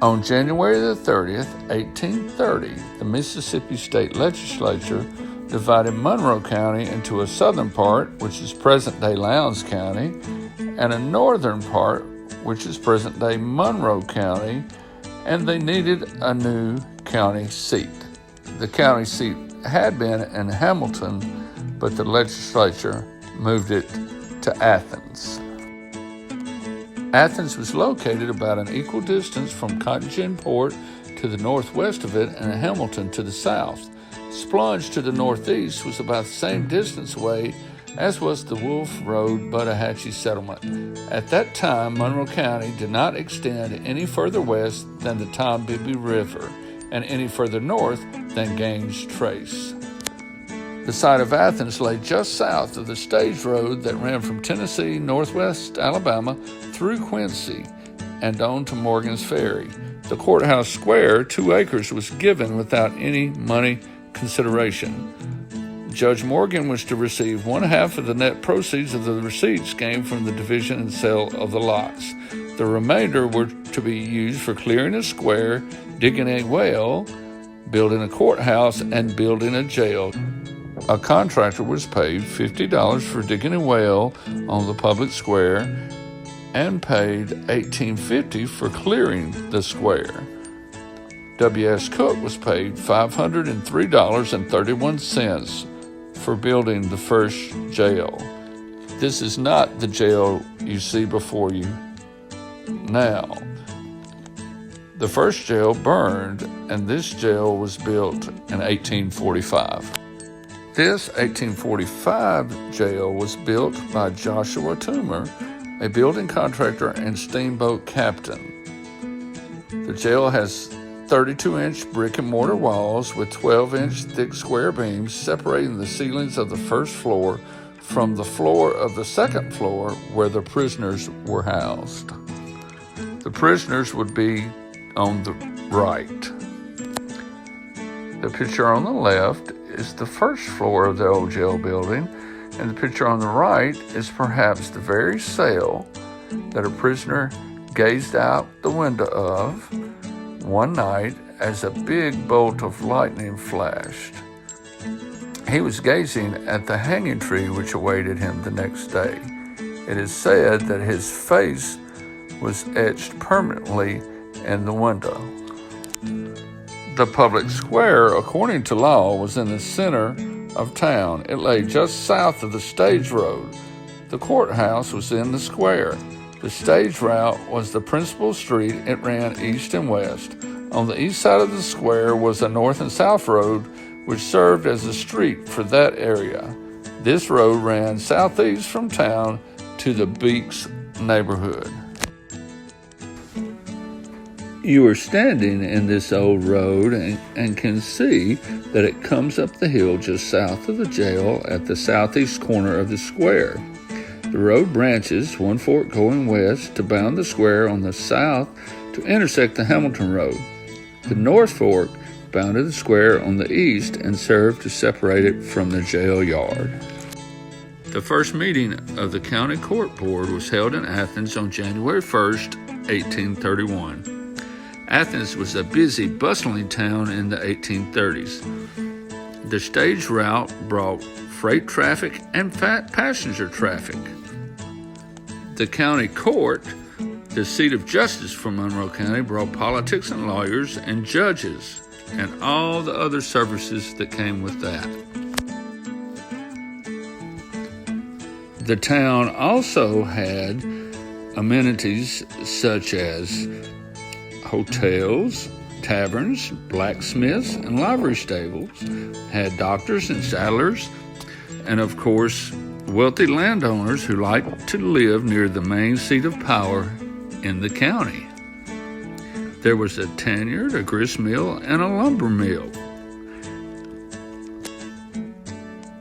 On January the 30th, 1830, the Mississippi State Legislature divided Monroe County into a southern part, which is present-day Lowndes County, and a northern part, which is present-day Monroe County, and they needed a new county seat. The county seat had been in Hamilton, but the legislature moved it to Athens. Athens was located about an equal distance from Cotton Gin Port to the northwest of it and Hamilton to the south. Splunge to the northeast was about the same distance away as was the Wolf Road Buttahatchee settlement. At that time, Monroe County did not extend any further west than the Tombigbee River and any further north than Gaines Trace. The site of Athens lay just south of the stage road that ran from Tennessee, northwest Alabama, through Quincy and on to Morgan's Ferry. The courthouse square, 2 acres, was given without any money consideration. Judge Morgan was to receive 1/2 of the net proceeds of the receipts gained from the division and sale of the lots. The remainder were to be used for clearing a square, digging a well, building a courthouse, and building a jail. A contractor was paid $50 for digging a well on the public square and paid $18.50 for clearing the square. W.S. Cook was paid $503.31 for building the first jail. This is not the jail you see before you now. The first jail burned, and this jail was built in 1845. This 1845 jail was built by Joshua Toomer, a building contractor and steamboat captain. The jail has 32-inch brick and mortar walls with 12-inch thick square beams separating the ceilings of the first floor from the floor of the second floor where the prisoners were housed. The prisoners would be on the right. The picture on the left is the first floor of the old jail building, and the picture on the right is perhaps the very cell that a prisoner gazed out the window of one night as a big bolt of lightning flashed. He was gazing at the hanging tree which awaited him the next day. It is said that his face was etched permanently in the window. The public square, according to law, was in the center of town. It lay just south of the stage road. The courthouse was in the square. The stage route was the principal street. It ran east and west. On the east side of the square was a north and south road, which served as a street for that area. This road ran southeast from town to the Beeks neighborhood. You are standing in this old road and can see that it comes up the hill just south of the jail at the southeast corner of the square. The road branches, one fork going west to bound the square on the south to intersect the Hamilton Road. The north fork bounded the square on the east and served to separate it from the jail yard. The first meeting of the County Court Board was held in Athens on January 1st, 1831. Athens was a busy, bustling town in the 1830s. The stage route brought freight traffic and passenger traffic. The county court, the seat of justice for Monroe County, brought politics and lawyers and judges and all the other services that came with that. The town also had amenities such as hotels, taverns, blacksmiths, and livery stables, had doctors and saddlers, and of course, wealthy landowners who liked to live near the main seat of power in the county. There was a tannery, a grist mill, and a lumber mill.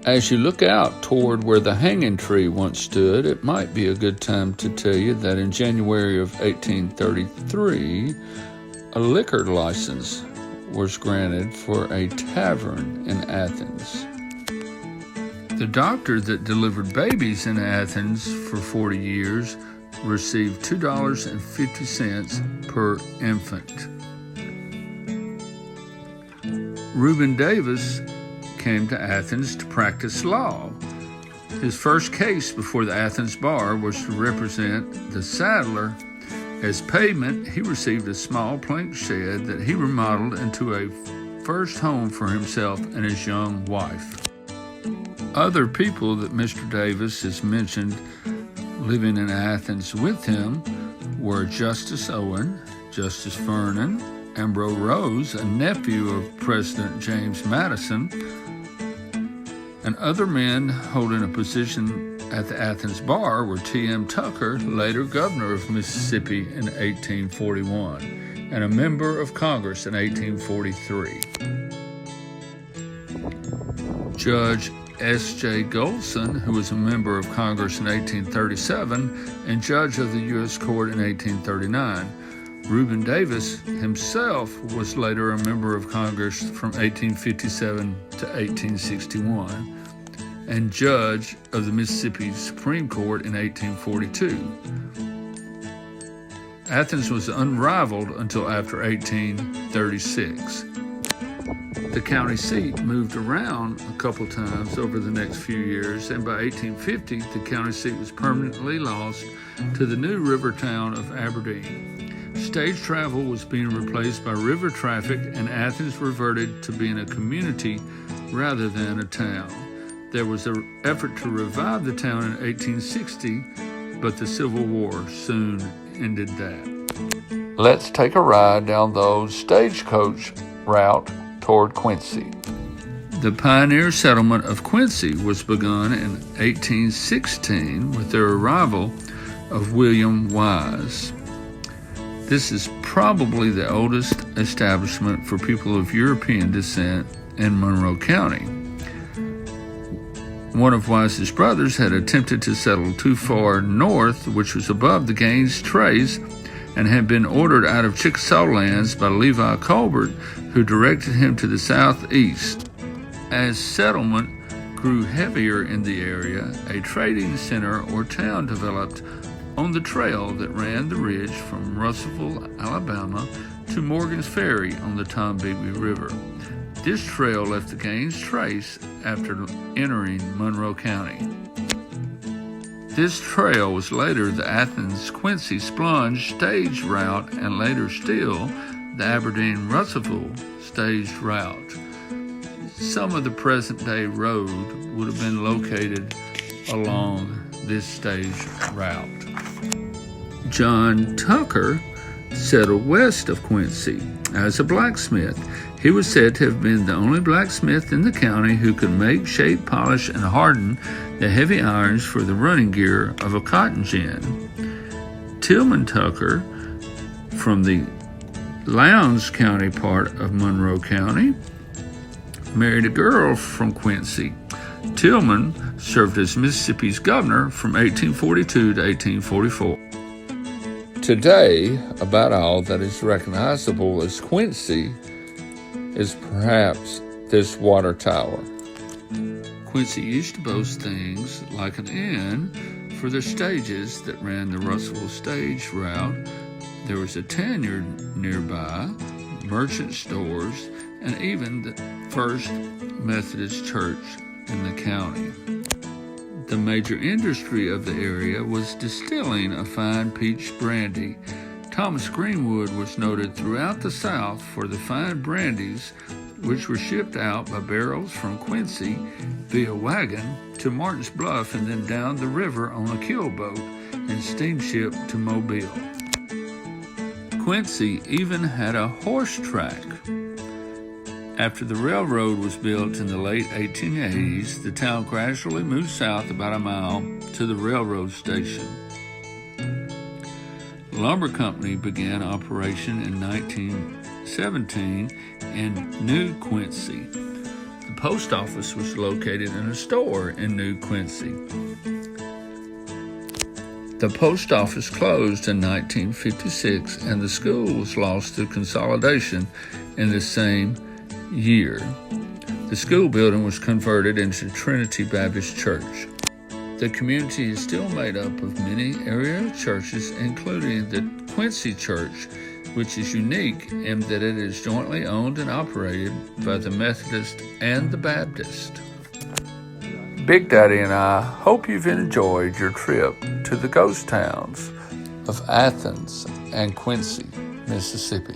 As you look out toward where the hanging tree once stood, it might be a good time to tell you that in January of 1833, a liquor license was granted for a tavern in Athens. The doctor that delivered babies in Athens for 40 years received $2.50 per infant. Reuben Davis came to Athens to practice law. His first case before the Athens bar was to represent the saddler. As payment, he received a small plank shed that he remodeled into a first home for himself and his young wife. Other people that Mr. Davis has mentioned living in Athens with him were Justice Owen, Justice Vernon, Ambrose Rose, a nephew of President James Madison, and other men holding a position at the Athens bar were T.M. Tucker, later governor of Mississippi in 1841, and a member of Congress in 1843. Judge S.J. Goldson, who was a member of Congress in 1837 and judge of the U.S. Court in 1839. Reuben Davis himself was later a member of Congress from 1857 to 1861 and judge of the Mississippi Supreme Court in 1842. Athens was unrivaled until after 1836. The county seat moved around a couple times over the next few years, and by 1850, the county seat was permanently lost to the new river town of Aberdeen. Stage travel was being replaced by river traffic, and Athens reverted to being a community rather than a town. There was an effort to revive the town in 1860, but the Civil War soon ended that. Let's take a ride down the old stagecoach route toward Quincy. The pioneer settlement of Quincy was begun in 1816 with the arrival of William Wise. This is probably the oldest establishment for people of European descent in Monroe County. One of Wise's brothers had attempted to settle too far north, which was above the Gaines Trace, and had been ordered out of Chickasaw lands by Levi Colbert, who directed him to the southeast. As settlement grew heavier in the area, a trading center or town developed on the trail that ran the ridge from Russellville, Alabama, to Morgan's Ferry on the Tombigbee River. This trail left the Gaines Trace after entering Monroe County. This trail was later the Athens-Quincy Splunge stage route and later still the Aberdeen-Russellville stage route. Some of the present-day road would have been located along this stage route. John Tucker settled west of Quincy as a blacksmith. He was said to have been the only blacksmith in the county who could make, shape, polish, and harden the heavy irons for the running gear of a cotton gin. Tillman Tucker, from the Lowndes County part of Monroe County, married a girl from Quincy. Tillman served as Mississippi's governor from 1842 to 1844. Today, about all that is recognizable as Quincy is perhaps this water tower. Quincy used to boast things like an inn for the stages that ran the Russellville stage route. There was a tannery nearby, merchant stores, and even the First Methodist Church in the county. The major industry of the area was distilling a fine peach brandy. Thomas Greenwood was noted throughout the South for the fine brandies which were shipped out by barrels from Quincy via wagon to Martin's Bluff and then down the river on a keelboat and steamship to Mobile. Quincy even had a horse track. After the railroad was built in the late 1880s, the town gradually moved south about a mile to the railroad station. The lumber company began operation in 1917 in New Quincy. The post office was located in a store in New Quincy. The post office closed in 1956 and the school was lost through consolidation in the same year. The school building was converted into Trinity Baptist Church. The community is still made up of many area churches, including the Quincy Church, which is unique in that it is jointly owned and operated by the Methodist and the Baptist. Big Daddy and I hope you've enjoyed your trip to the ghost towns of Athens and Quincy, Mississippi.